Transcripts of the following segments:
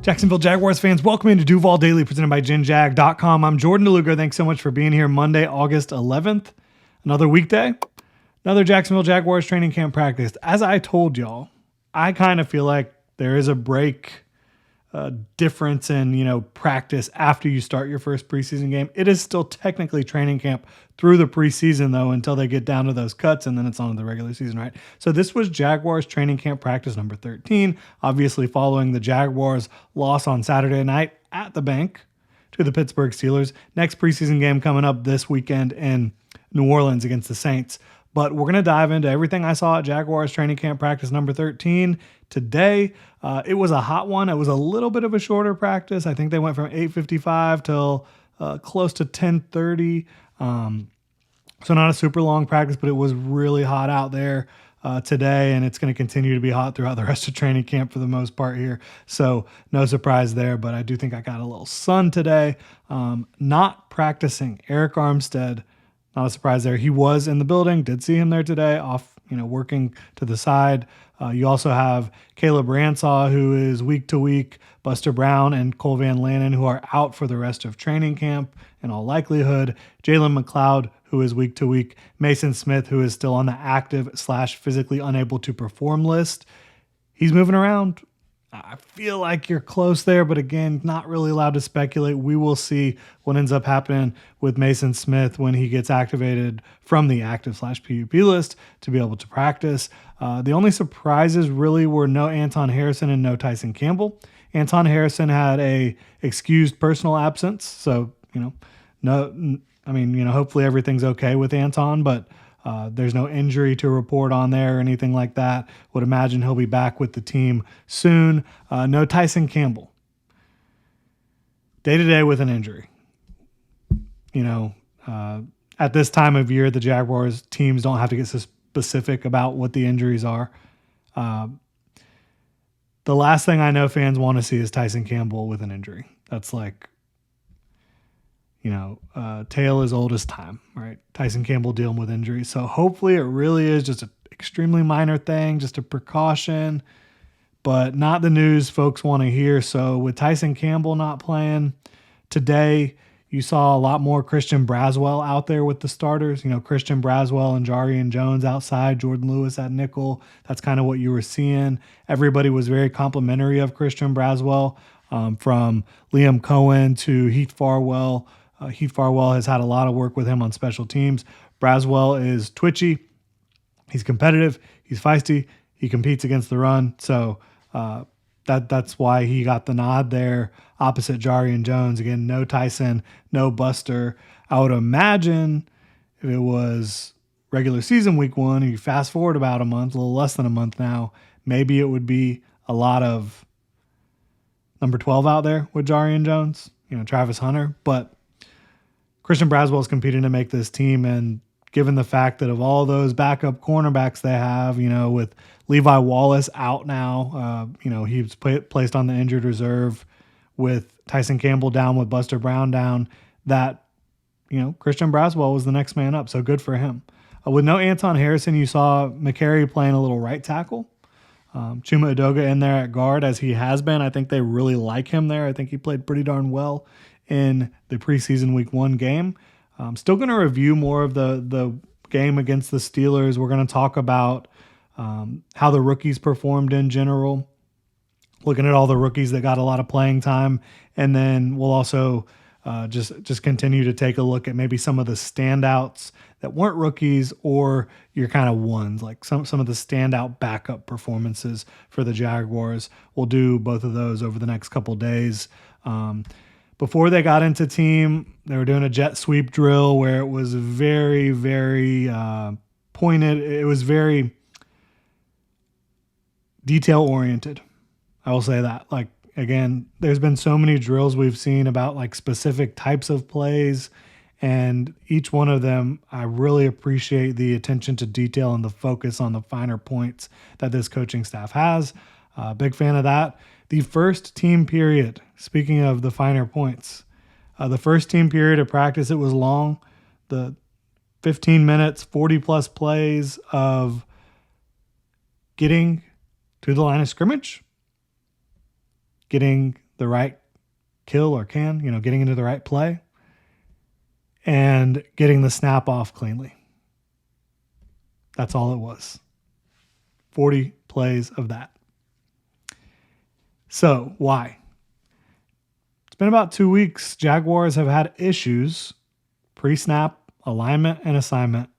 Jacksonville Jaguars fans, welcome into Duval Daily presented by GenJag.com. I'm Jordan DeLuca. Thanks so much for being here Monday, August 11th. Another weekday, another Jacksonville Jaguars training camp practice. As I told y'all, I kind of feel like there is a difference in, practice after you start your first preseason game. It is still technically training camp through the preseason, though, until they get down to those cuts, and then it's on to the regular season, right? So this was Jaguars training camp practice number 13, obviously following the Jaguars' loss on Saturday night at the bank to the Pittsburgh Steelers. Next preseason game coming up this weekend in New Orleans against the Saints. But we're going to dive into everything I saw at Jaguars training camp practice number 13 today. It was a hot one. It was a little bit of a shorter practice. I think they went from 8:55 till close to 10:30. So not a super long practice, but it was really hot out there today, and it's going to continue to be hot throughout the rest of training camp for the most part here. So no surprise there, but I do think I got a little sun today. Not practicing, Eric Armstead. Not a surprise there. He was in the building. Did see him there today off, working to the side. You also have Caleb Ransaw, who is week to week, Buster Brown and Cole Van Lanen, who are out for the rest of training camp in all likelihood. Jalen McLeod, who is week to week. Mason Smith, who is still on the active/physically unable to perform list. He's moving around. I feel like you're close there, but again, not really allowed to speculate. We will see what ends up happening with Mason Smith when he gets activated from the active/PUP list to be able to practice. The only surprises really were no Anton Harrison and no Tyson Campbell. Anton Harrison had a excused personal absence, so hopefully everything's okay with Anton, but there's no injury to report on there or anything like that. Would imagine he'll be back with the team soon. No Tyson Campbell. Day-to-day with an injury. At this time of year, the Jaguars teams don't have to get specific about what the injuries are. The last thing I know fans want to see is Tyson Campbell with an injury. That's like, tale as old as time, right? Tyson Campbell dealing with injuries. So hopefully it really is just an extremely minor thing, just a precaution, but not the news folks want to hear. So with Tyson Campbell not playing today, you saw a lot more Christian Braswell out there with the starters. Christian Braswell and Jarian Jones outside, Jordan Lewis at nickel. That's kind of what you were seeing. Everybody was very complimentary of Christian Braswell, from Liam Cohen to Heath Farwell. Heath Farwell has had a lot of work with him on special teams. Braswell is twitchy. He's competitive. He's feisty. He competes against the run. So that's why he got the nod there opposite Jarian Jones. Again, no Tyson, no Buster. I would imagine if it was regular season week one, and you fast forward about a month, a little less than a month now, maybe it would be a lot of number 12 out there with Jarian Jones, Travis Hunter. But Christian Braswell is competing to make this team, and given the fact that of all those backup cornerbacks they have, with Levi Wallace out now, he was placed on the injured reserve with Tyson Campbell down, with Buster Brown down, that, Christian Braswell was the next man up. So good for him. With no Anton Harrison, you saw McCary playing a little right tackle. Chuma Edoga in there at guard, as he has been. I think they really like him there. I think he played pretty darn well in the preseason week one game. I'm still going to review more of the game against the Steelers. We're going to talk about how the rookies performed in general, looking at all the rookies that got a lot of playing time. And then we'll also just continue to take a look at maybe some of the standouts that weren't rookies, or your kind of ones, like some of the standout backup performances for the Jaguars. We'll do both of those over the next couple days. Before they got into team, they were doing a jet sweep drill where it was very, very pointed. It was very detail-oriented. I will say that. Like, again, there's been so many drills we've seen about like specific types of plays, and each one of them, I really appreciate the attention to detail and the focus on the finer points that this coaching staff has. Big fan of that. The first team period, speaking of the finer points, the first team period of practice, it was long. The 15 minutes, 40-plus plays of getting to the line of scrimmage, getting the right kill or can, getting into the right play, and getting the snap off cleanly. That's all it was. 40 plays of that. So, why? It's been about 2 weeks. Jaguars have had issues pre-snap, alignment, and assignment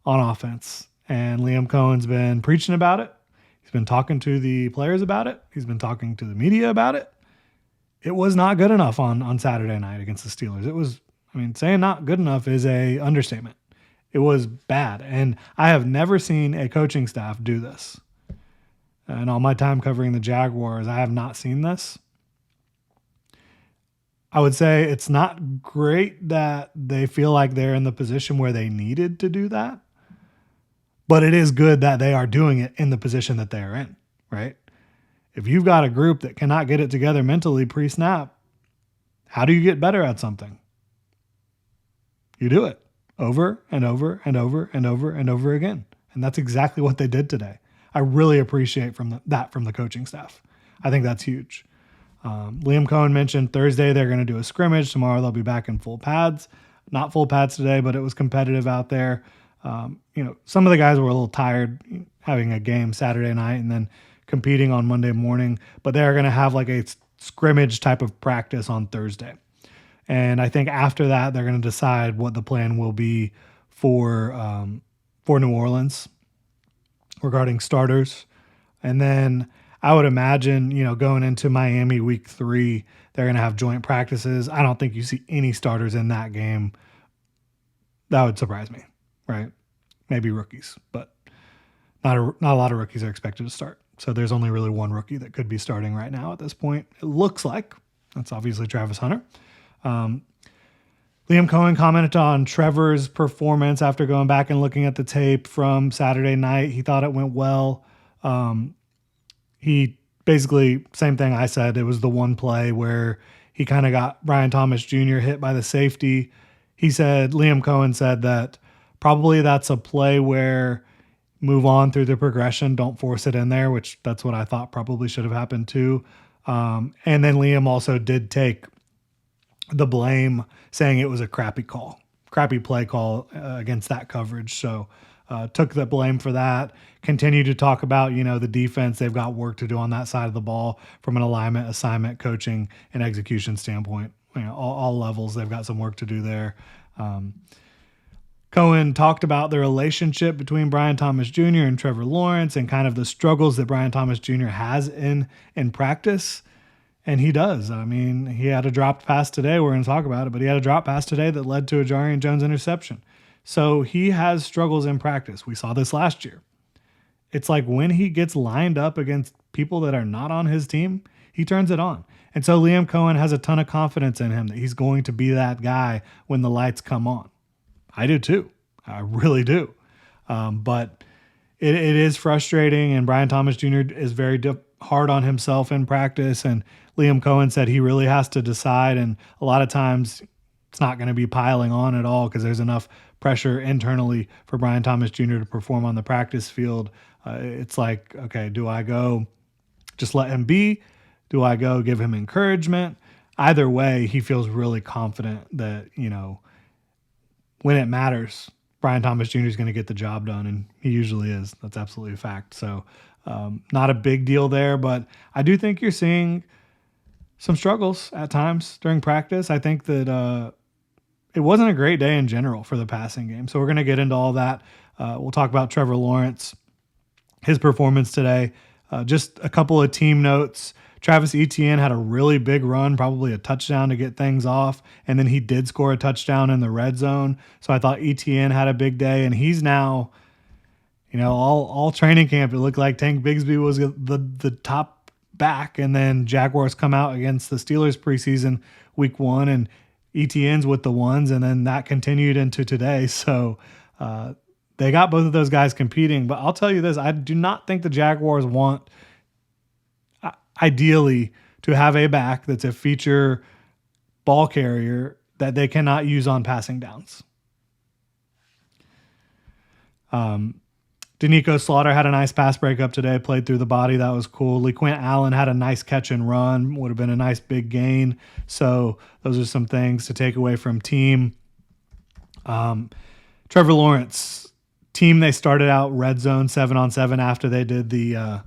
on offense. And Liam Cohen's been preaching about it. He's been talking to the players about it. He's been talking to the media about it. It was not good enough on Saturday night against the Steelers. It was, saying not good enough is a understatement. It was bad. And I have never seen a coaching staff do this. And all my time covering the Jaguars, I have not seen this. I would say it's not great that they feel like they're in the position where they needed to do that. But it is good that they are doing it in the position that they are in, right? If you've got a group that cannot get it together mentally pre-snap, how do you get better at something? You do it over and over and over and over and over again. And that's exactly what they did today. I really appreciate that from the coaching staff. I think that's huge. Liam Cohen mentioned Thursday they're going to do a scrimmage. Tomorrow they'll be back in full pads. Not full pads today, but it was competitive out there. Some of the guys were a little tired having a game Saturday night and then competing on Monday morning, but they're going to have like a scrimmage type of practice on Thursday. And I think after that, they're going to decide what the plan will be for New Orleans regarding starters. And then I would imagine, going into Miami week 3, they're going to have joint practices. I don't think you see any starters in that game. That would surprise me, right? Maybe rookies, but not a lot of rookies are expected to start. So there's only really one rookie that could be starting right now at this point. It looks like that's obviously Travis Hunter. Liam Cohen commented on Trevor's performance after going back and looking at the tape from Saturday night. He thought it went well. He basically, same thing I said. It was the one play where he kind of got Brian Thomas Jr. hit by the safety. Liam Cohen said that probably that's a play where move on through the progression, don't force it in there, which that's what I thought probably should have happened too. And then Liam also did take the blame, saying it was a crappy play call against that coverage. So took the blame for that. Continued to talk about, the defense. They've got work to do on that side of the ball from an alignment, assignment, coaching, and execution standpoint. All levels, they've got some work to do there. Cohen talked about the relationship between Brian Thomas Jr. and Trevor Lawrence and kind of the struggles that Brian Thomas Jr. has in practice. And he does. He had a dropped pass today. We're going to talk about it, but he had a drop pass today that led to a Jarian Jones interception. So he has struggles in practice. We saw this last year. It's like when he gets lined up against people that are not on his team, he turns it on. And so Liam Cohen has a ton of confidence in him that he's going to be that guy when the lights come on. I do too. I really do. But it is frustrating, and Brian Thomas Jr. is very hard on himself in practice, and Liam Cohen said he really has to decide, and a lot of times it's not going to be piling on at all because there's enough pressure internally for Brian Thomas Jr. to perform on the practice field. It's like, okay, do I go just let him be? Do I go give him encouragement? Either way, he feels really confident that, when it matters, Brian Thomas Jr. is going to get the job done, and he usually is. That's absolutely a fact. So not a big deal there, but I do think you're seeing some struggles at times during practice. I think that it wasn't a great day in general for the passing game. So we're going to get into all that. We'll talk about Trevor Lawrence, his performance today. Just a couple of team notes. Travis Etienne had a really big run, probably a touchdown to get things off, and then he did score a touchdown in the red zone. So I thought Etienne had a big day, and he's now, all training camp, it looked like Tank Bigsby was the top back, and then Jaguars come out against the Steelers preseason week 1, and Etienne's with the ones, and then that continued into today. So they got both of those guys competing. But I'll tell you this, I do not think the Jaguars want, ideally, to have a back that's a feature ball carrier that they cannot use on passing downs. Danico Slaughter had a nice pass breakup today, played through the body. That was cool. LeQuint Allen had a nice catch and run, would have been a nice big gain. So those are some things to take away from team. Trevor Lawrence, team, they started out red zone 7-on-7 after they did the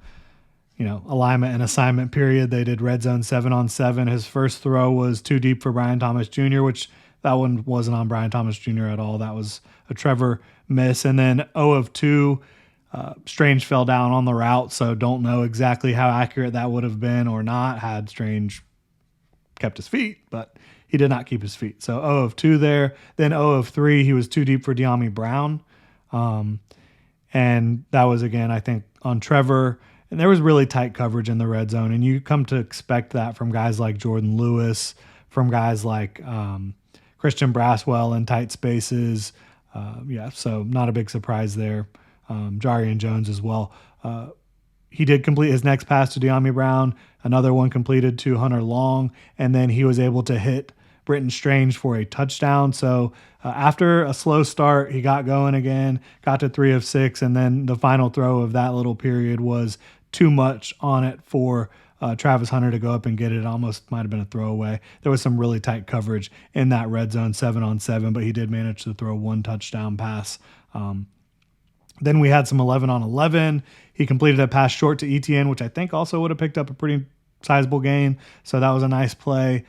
alignment and assignment period. They did red zone 7-on-7. His first throw was too deep for Brian Thomas Jr., which that one wasn't on Brian Thomas Jr. at all. That was a Trevor miss. And then 0 of 2. Strange fell down on the route, so don't know exactly how accurate that would have been or not had Strange kept his feet, but he did not keep his feet. So 0 of 2 there. Then 0 of 3, he was too deep for De'Ami Brown. And that was, again, I think, on Trevor. And there was really tight coverage in the red zone, and you come to expect that from guys like Jordan Lewis, from guys like Christian Braswell in tight spaces. So not a big surprise there. Jarian Jones as well. He did complete his next pass to De'Ami Brown, another one completed to Hunter Long, and then he was able to hit Britton Strange for a touchdown. So after a slow start, he got going again, got to 3 of 6, and then the final throw of that little period was too much on it for Travis Hunter to go up and get it. It almost might have been a throwaway. There was some really tight coverage in that red zone 7-on-7, but he did manage to throw one touchdown pass. Then we had some 11-on-11. He completed a pass short to ETN, which I think also would have picked up a pretty sizable gain. So that was a nice play.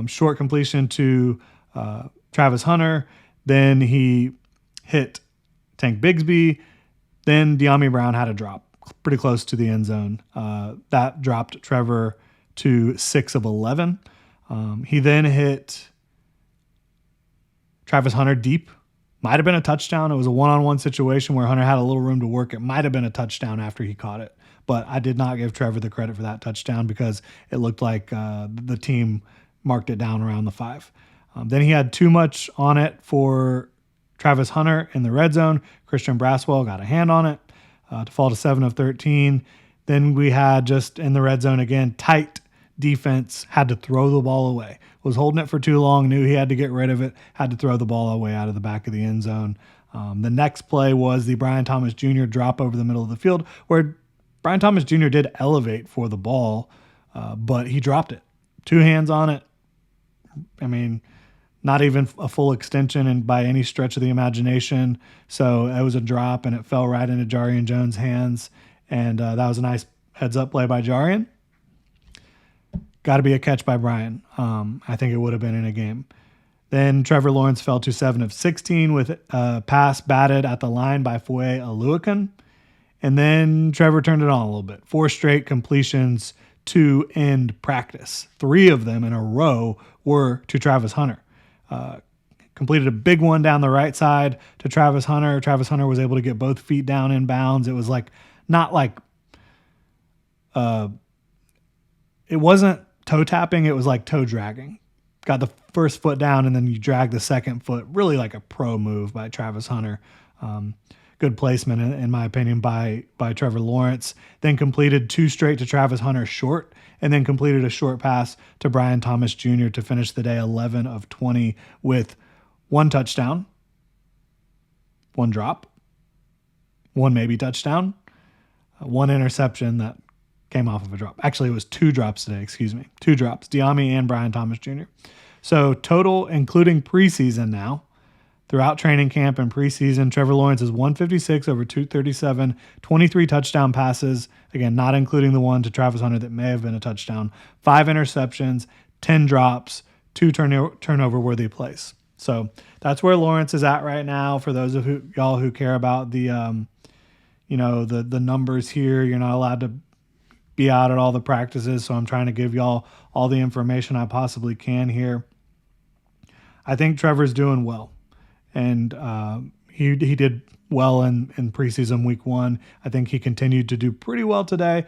Short completion to Travis Hunter. Then he hit Tank Bigsby. Then De'Ami Brown had a drop pretty close to the end zone. That dropped Trevor to 6 of 11. He then hit Travis Hunter deep. Might have been a touchdown. It was a one-on-one situation where Hunter had a little room to work. It might have been a touchdown after he caught it. But I did not give Trevor the credit for that touchdown because it looked like the team marked it down around the 5. Then he had too much on it for Travis Hunter in the red zone. Christian Braswell got a hand on it to fall to 7 of 13. Then we had just in the red zone again, tight defense, had to throw the ball away. Was holding it for too long, knew he had to get rid of it, had to throw the ball away out of the back of the end zone. The next play was the Brian Thomas Jr. drop over the middle of the field where Brian Thomas Jr. did elevate for the ball, but he dropped it. 2 hands on it. I mean, not even a full extension and by any stretch of the imagination. So it was a drop, and it fell right into Jarian Jones' hands. And that was a nice heads-up play by Jarian. Got to be a catch by Brian. I think it would have been in a game. Then Trevor Lawrence fell to 7 of 16 with a pass batted at the line by Foye Oluokun. And then Trevor turned it on a little bit. 4 straight completions to end practice. 3 of them in a row were to Travis Hunter. Completed a big one down the right side to Travis Hunter. Travis Hunter was able to get both feet down in bounds. It was it wasn't toe tapping. It was like toe dragging. Got the first foot down and then you drag the second foot. Really like a pro move by Travis Hunter. Good placement, in my opinion, by Trevor Lawrence. Then completed 2 straight to Travis Hunter short, and then completed a short pass to Brian Thomas Jr. to finish the day 11 of 20 with 1 touchdown, 1 drop, 1 maybe touchdown, 1 interception that came off of a drop. Actually, it was 2 drops today, 2 drops, De'Ami and Brian Thomas Jr. So total, including preseason now, throughout training camp and preseason, Trevor Lawrence is 156 over 237, 23 touchdown passes, again, not including the one to Travis Hunter that may have been a touchdown, 5 interceptions, 10 drops, 2 turnover-worthy plays. So that's where Lawrence is at right now. For those of y'all who care about the numbers here, you're not allowed to be out at all the practices, so I'm trying to give y'all all the information I possibly can here. I think Trevor's doing well. And he did well in preseason week 1. I think he continued to do pretty well today.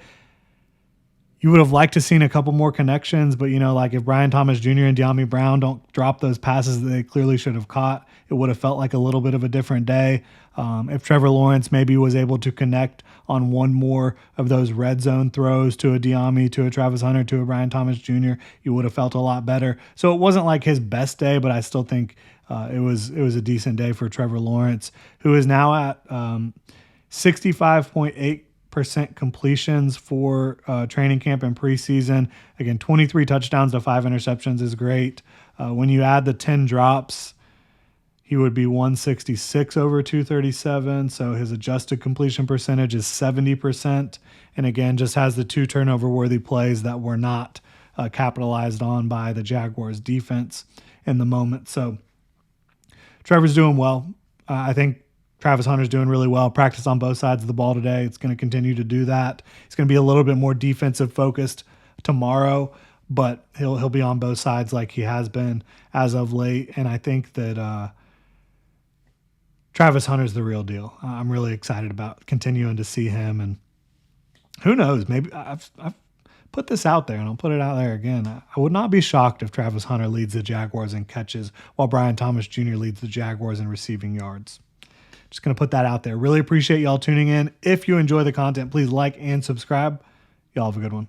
You would have liked to seen a couple more connections, but if Brian Thomas Jr. and De'Ami Brown don't drop those passes that they clearly should have caught, it would have felt like a little bit of a different day. If Trevor Lawrence maybe was able to connect on one more of those red zone throws to a De'Ami, to a Travis Hunter, to a Brian Thomas Jr., you would have felt a lot better. So it wasn't like his best day, but I still think it was a decent day for Trevor Lawrence, who is now at 65.8% completions for training camp and preseason. Again, 23 touchdowns to 5 interceptions is great. When you add the 10 drops, he would be 166 over 237. So his adjusted completion percentage is 70%. And again, just has the 2 turnover worthy plays that were not capitalized on by the Jaguars defense in the moment. So Trevor's doing well. I think Travis Hunter's doing really well. Practice on both sides of the ball today. It's going to continue to do that. It's going to be a little bit more defensive focused tomorrow, but he'll be on both sides like he has been as of late. And I think that Travis Hunter's the real deal. I'm really excited about continuing to see him. And who knows, maybe I've put this out there and I'll put it out there again. I would not be shocked if Travis Hunter leads the Jaguars in catches while Brian Thomas Jr. leads the Jaguars in receiving yards. Just going to put that out there. Really appreciate y'all tuning in. If you enjoy the content, please like and subscribe. Y'all have a good one.